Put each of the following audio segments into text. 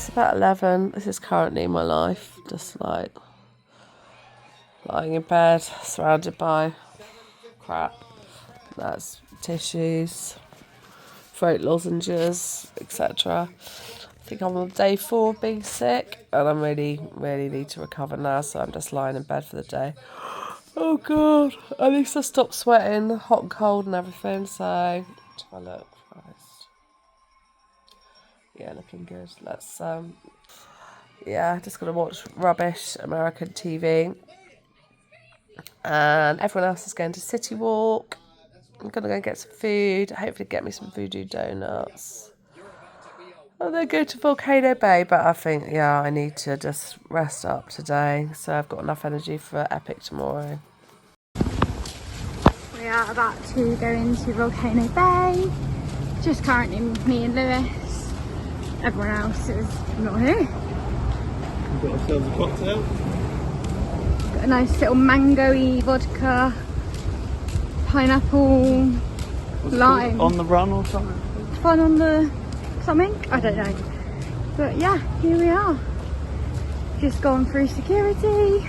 It's about 11. This is currently my life, just like lying in bed, surrounded by crap. That's tissues, throat lozenges, etc. I think I'm on day 4 of being sick, and I'm really need to recover now, so I'm just lying in bed for the day. Oh god, at least I stopped sweating, hot and cold and everything, so let's have a look. Christ. Yeah, looking good. Let's yeah, just gonna watch rubbish American TV. And everyone else is going to Citywalk. I'm gonna go get some food, hopefully get me some Voodoo Donuts. And then go to Volcano Bay, but I think, yeah, I need to just rest up today, so I've got enough energy for Epic tomorrow. We are about to go into Volcano Bay. Just currently me and Lewis. Everyone else is not here. We've got ourselves a cocktail. Got a nice little mango-y vodka, pineapple, lime. On the run or something? Fun on the something? I don't know. But yeah, here we are. Just gone through security.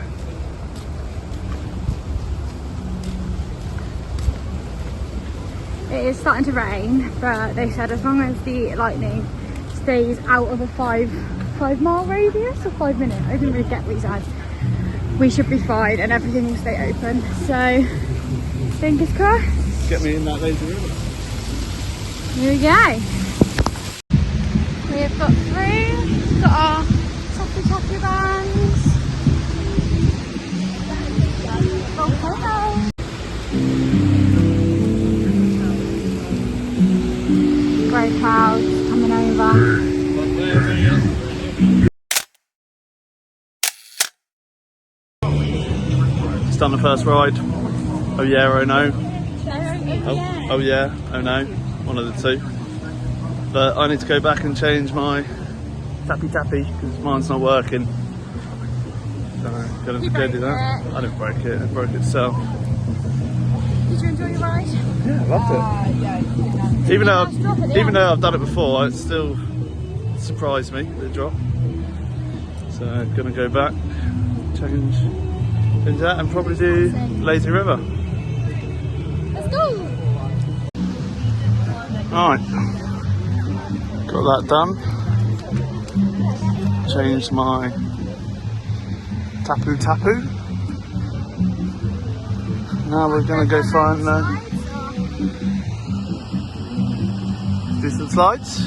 It is starting to rain, but they said as long as the lightning stays out of a 5 mile radius or 5 minute, I didn't really get what he said, we should be fine and everything will stay open. So fingers crossed. Get me in that lazy river. Here we go. We have got through, got our tappy bands. Volcano. Grey clouds coming over. Just done the first ride. Oh yeah, oh no. Oh yeah, oh no. One of the two. But I need to go back and change my tappy because mine's not working. So I'm gonna go do that. I didn't break it, it broke itself. Did you enjoy your ride? Yeah, I loved it. Even though I've done it before, it still surprised me, the drop. So I'm gonna go back, change that and probably do Lazy River. Let's go! Alright, got that done. Changed my tapu. Now we're gonna go find do some slides.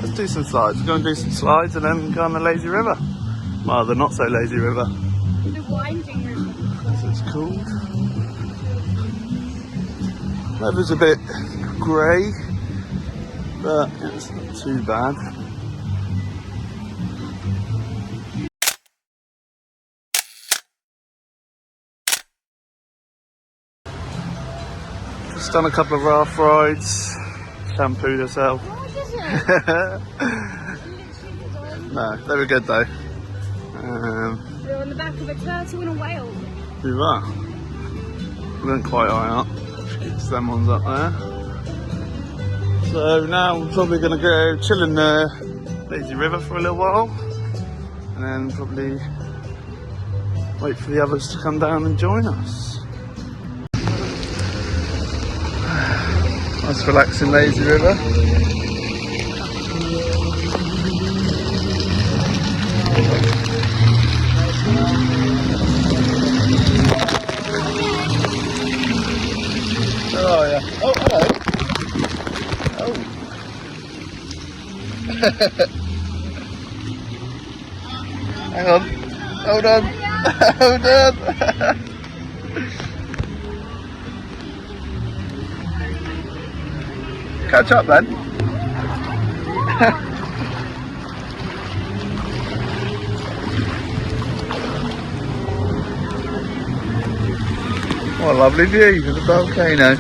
Let's do some slides. We're gonna do some slides and then go on the Lazy River. Well, the not so lazy river. The winding river. That's what it's called. Weather's a bit grey, but it's not too bad. Just done a couple of raft rides, shampooed herself. No, they were good though. We were on the back of a turtle and a whale. We were. We weren't quite high up. It's them ones up there. So now I'm probably going to go chill in the Lazy River for a little while. And then probably wait for the others to come down and join us. Nice relaxing Lazy River. Oh yeah. Oh hello. Oh. Hang on. Hold on. Hold on. Catch up then. What a lovely view of the volcano.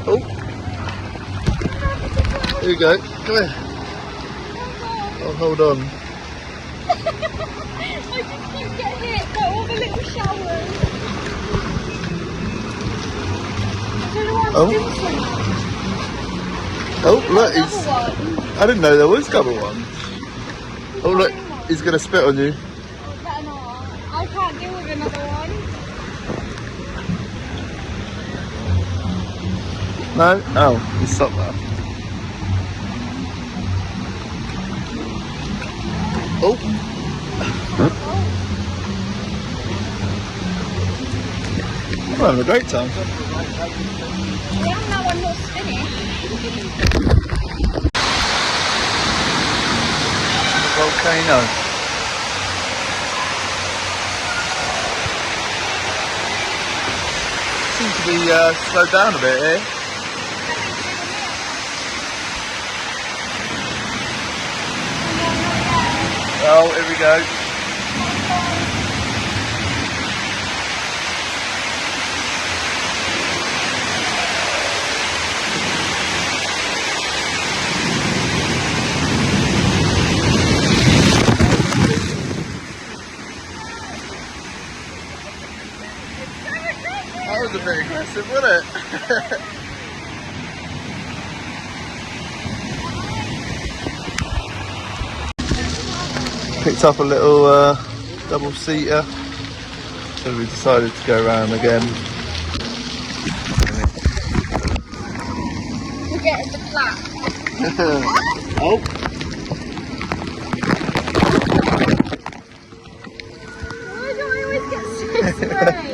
Oh, here you go. Come here. Oh, hold on. I just keep getting hit by all the little showers. I don't know what I'm doing. Oh, look, Another one. I didn't know there was double ones. Oh, look, he's going to spit on you. Better not. I can't deal with another one. No? Oh, he stopped that. Oh. I'm having a great time. Yeah, that one not spinning. Volcano. Seems to be slowed down a bit here. Oh, here we go. That was a bit aggressive, wasn't it? Picked up a little double-seater, so we decided to go around again. We're getting the flat. Oh! Why do I always get so spray?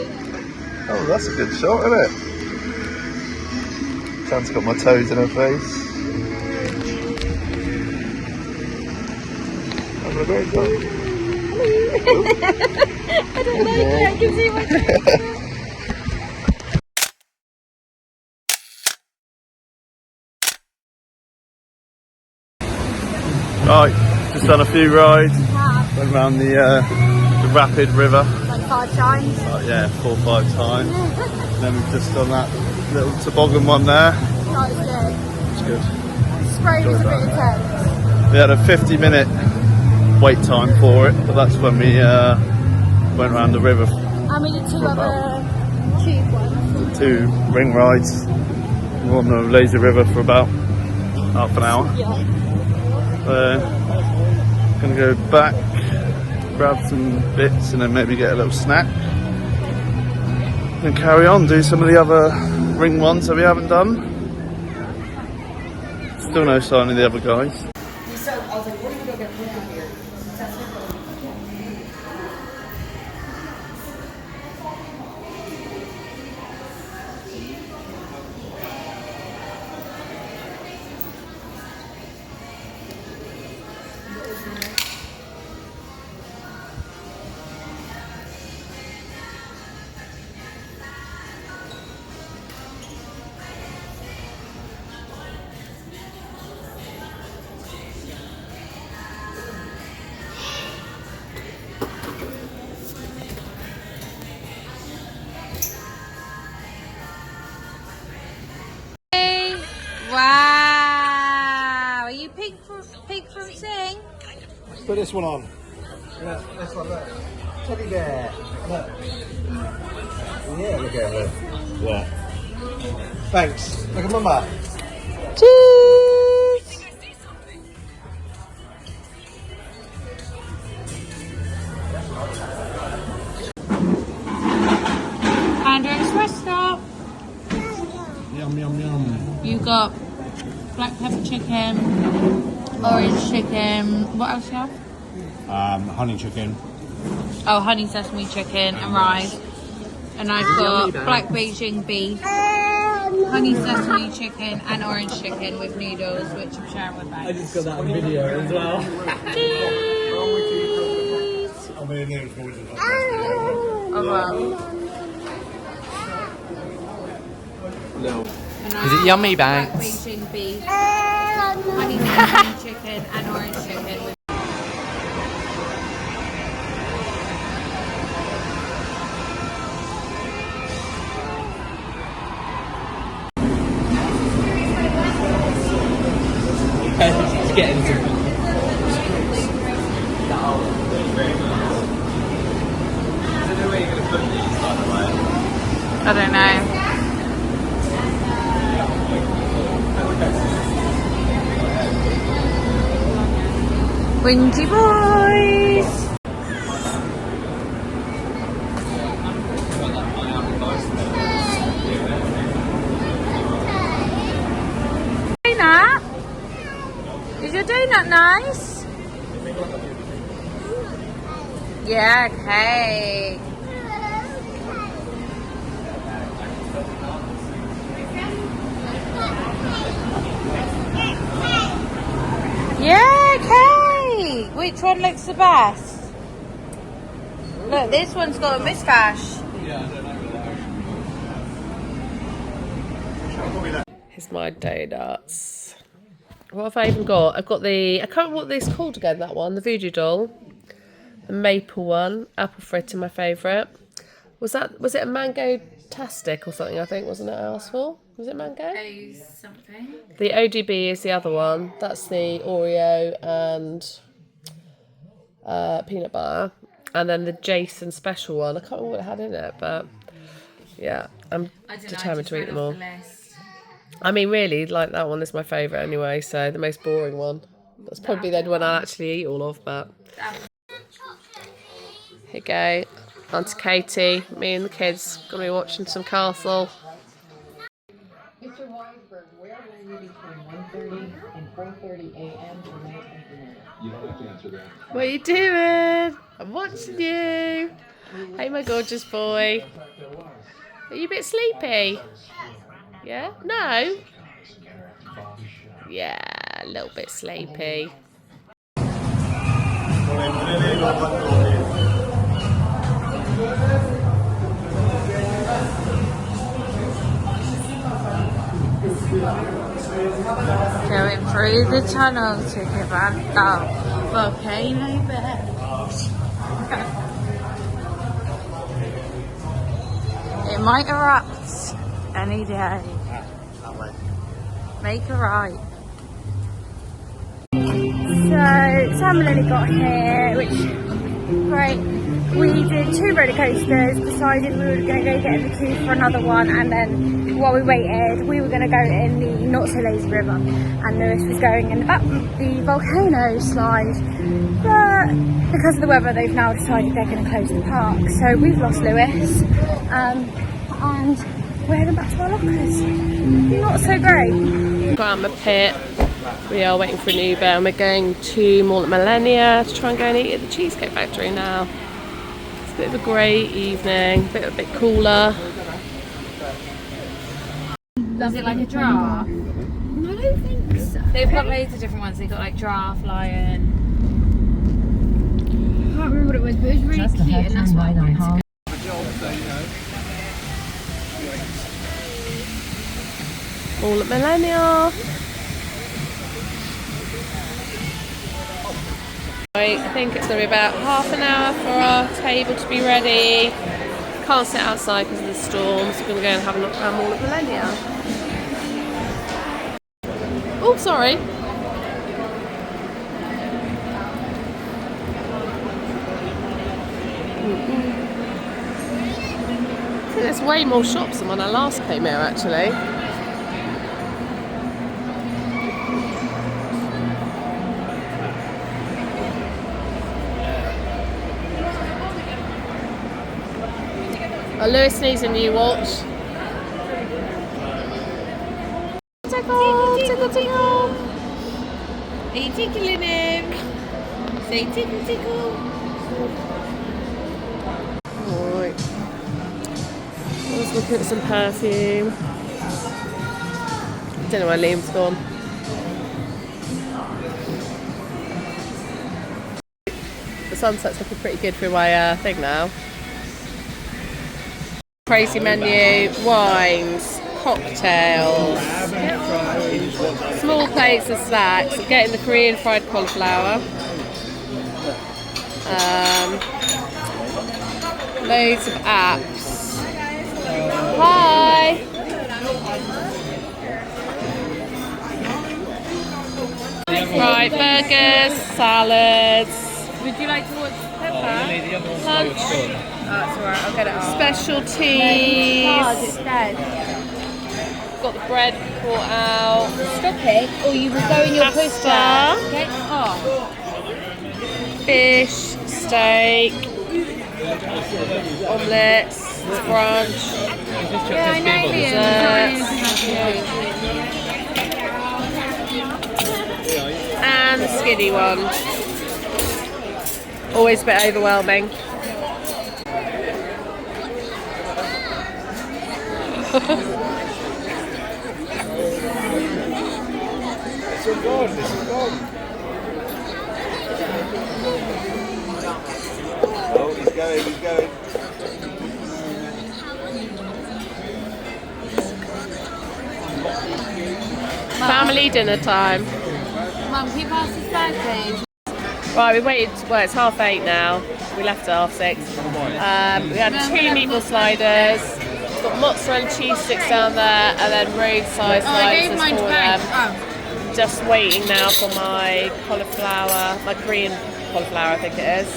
Oh, that's a good shot, isn't it? Sam's got my toes in her face. Having a great time. I don't like it, I can see my face. Right, just done a few rides. Went around the rapid river. Like 5 times. Yeah, 4 or 5 times. And then we've just done that little toboggan one there. That was good. It's good. Spray was a bit intense. We had a 50-minute wait time for it, but that's when we went around the river. And we did 2 other tube ones. 2 ring rides. We were on the lazy river for about half an hour. Yeah. Gonna go back, grab some bits, and then maybe get a little snack. And carry on, do some of the other ring ones that we haven't done. Still no sign of the other guys. So I was like, what are you gonna get from here? Wow! Are you pig from Sing? Put this one on. Yeah, this one, look. Teddy bear. Look. Yeah, look at it. Yeah. Thanks. Look at Mama. Cheese! Panda Express stop. Yum, yum, yum. You got black pepper chicken, orange chicken. What else you have? Honey chicken. Oh, honey sesame chicken and rice. And I've got black Beijing beef, honey sesame chicken and orange chicken with noodles, which I'm sharing with Max. I just got that on video as well. Cheese! Oh, well. No. And Is it yummy, black Banks? Beijing beef, honey sesame chicken and orange chicken with It's getting to I don't know. Windy boys! Donut? Is your donut nice? Yeah, okay. Yeah, okay. Which one looks the best? Look, this one's got a moustache. Here's my donuts. What have I even got? I've got the, I can't remember what this is called again, that one. The Voodoo doll. The maple one. Apple fritter, my favourite. Was it a mango tastic or something, I think, wasn't it I asked for? Was it mango? Something. The ODB is the other one. That's the Oreo and peanut butter. And then the Jason special one. I can't remember what it had in it, but yeah, I'm determined to eat them all. I mean, really, like that one is my favourite anyway, so the most boring one. That's probably the one I'll actually eat all of, but... Here you go. Auntie Katie, me and the kids, gonna be watching some Castle. Mr. Weisberg, where will you be between 1:30 and 4:30 a.m. tonight and tomorrow? You don't have to answer that. What are you doing? I'm watching you. Hey, my gorgeous boy. Are you a bit sleepy? Yeah? No? Yeah, a little bit sleepy. Going through the tunnel to Cabana Volcano Bay. It might erupt any day. Make a right. So Sam and Lily got here, which great. We did 2 roller coasters, decided we were going to go get in the queue for another one, and then while we waited we were going to go in the not so lazy river, and Lewis was going in the volcano slide, but because of the weather they've now decided they're going to close the park, so we've lost Lewis, and we're heading back to our lockers. Not so great. Got out my pit. We are waiting for an Uber and we're going to Mall at Millenia to try and go and eat at the Cheesecake Factory now. It's a bit of a grey evening, a bit cooler. Is it like a giraffe? No, I don't think so. They've got loads of different ones. They've got like giraffe, lion. I can't remember what it was, but it was really cute, and that's why I wanted to go. Mall at Millenia. Right, I think it's going to be about half an hour for our table to be ready. Can't sit outside because of the storm, so we're going to go and have a look around Mall at Millenia. Oh, sorry. I think there's way more shops than when I last came here, actually. Oh, Lewis needs a new watch. Tickle, tickle, tickle. Are you tickling him? Say tickle, tickle. Alright. Let's look at some perfume. Don't know where Liam's gone. The sunset's looking pretty good for my thing now. Crazy menu, wines, cocktails, small plates of snacks. I'm getting the Korean fried cauliflower. Loads of apps. Hi! Right, burgers, salads. Would you like to watch Peppa? Lunch. That's alright, I'll get it off. Card Specialties. instead. Got the bread brought out. Stop it, or you will go in your Pasta. poster. Get off. Fish, steak, omelettes, brunch, Yeah, I know, Liam. and the skinny one. Always a bit overwhelming. Oh, he's going. Family dinner time. Mum, can you pass this bag, please? Right, we waited, well, it's 8:30 now. We left at 6:30. We had 2 meatball sliders. We've got mozzarella cheese sticks down there, and then roadside slices for them. Just waiting now for my cauliflower, my Korean cauliflower, I think it is.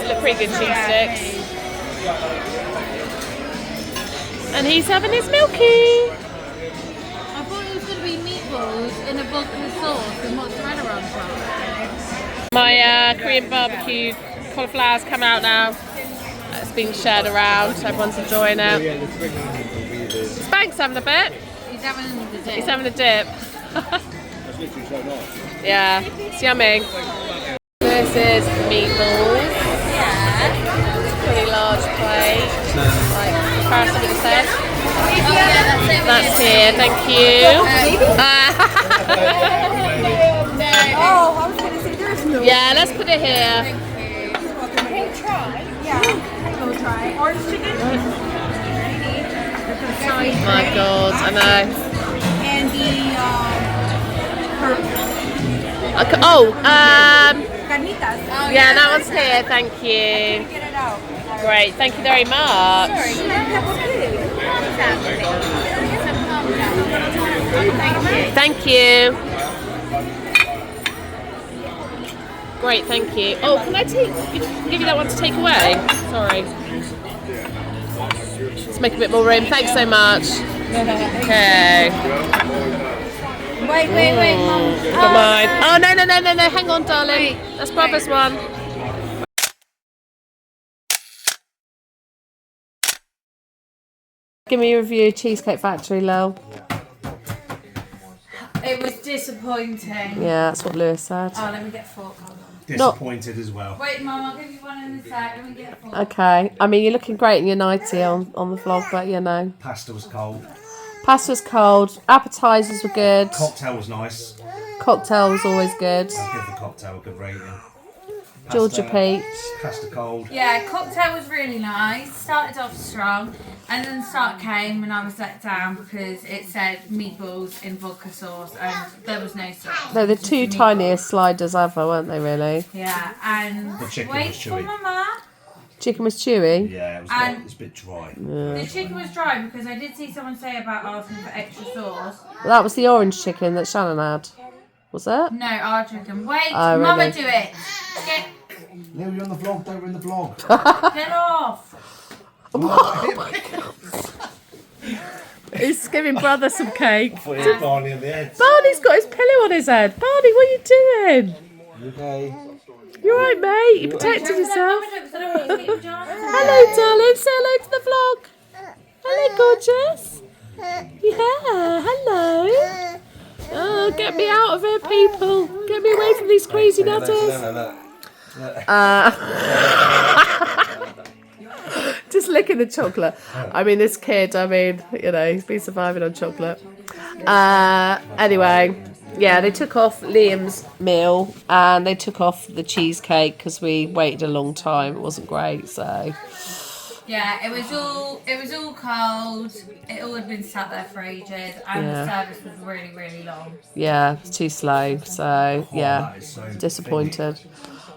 Look pretty good cheese sticks. And he's having his milky. I thought it was going to be meatballs in a vodka sauce with mozzarella on top. My Korean barbecue cauliflower's come out now. It's being shared around, so everyone's enjoying it. Spank's having a bit. He's having the dip. He's having a dip. Yeah, it's yummy. This is meatballs. Yeah. Pretty large plate. Like comparison with the set. Oh, yeah, that's it. That's here, thank you. Oh, I was going to say there's no. Yeah, let's put it here. Can you try? Yeah. Go try. Orange chicken. My God, I know. And the Okay, carnitas. yeah, that one's here, thank you. Get it out. Great, thank you very much. Thank you. Great, thank you. Oh, can I give you that one to take away? Sorry. Let's make a bit more room. Thanks so much. Okay. Wait, Mum. Got mine. Oh, no. Hang on, darling. That's Brother's one. Give me a review of Cheesecake Factory, Lil. It was disappointing. Yeah, that's what Lewis said. Oh, let me get a fork. Hold on. Disappointed as well. Wait, Mum, I'll give you one in a sec. Let me get a fork. Okay. I mean, you're looking great in your nightie on the vlog, but you know. Pasta was cold. Pasta's cold. Appetizers were good. Cocktail was nice. Cocktail was always good. I'll give the cocktail a good rating. Georgia Peach. Pasta cold. Yeah, cocktail was really nice. Started off strong, and then the start came and I was let down because it said meatballs in vodka sauce and there was no sauce. They're the 2 tiniest sliders ever, weren't they, really? Yeah, and The chicken wait was for chewy. Mama. Chicken was chewy. Yeah, it was a bit dry. The chicken was dry because I did see someone say about asking for extra sauce. Well, that was the orange chicken that Shannon had. Was it? No, our chicken. Wait, Oh, Mama, really? do it. Neil, you're on the vlog. Don't ruin the vlog. Get off. He's giving Brother some cake. Put his Barney on the head. Barney's got his pillow on his head. Barney, what are you doing? Okay. You alright, mate? You protected yourself. Hello, Hello, darling. Say hello to the vlog. Hello, gorgeous. Yeah, hello. Oh, get me out of here, people. Get me away from these crazy nutters. Just licking the chocolate. I mean, this kid, you know, he's been surviving on chocolate. Anyway, yeah, they took off Liam's meal and they took off the cheesecake because we waited a long time. It wasn't great, so. Yeah, it was all cold. It all had been sat there for ages, and the service was really, really long. Yeah, it's too slow. So yeah, that is so disappointed.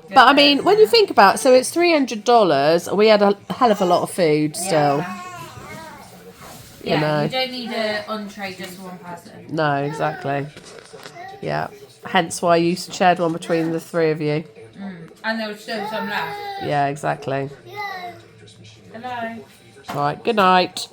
But I mean, when you think about it, so it's $300. We had a hell of a lot of food still. Yeah, you don't need an entree just for one person. No, exactly. Yeah. Hence why you shared one between the 3 of you. And there was still some left. Yeah, exactly. All right, good night.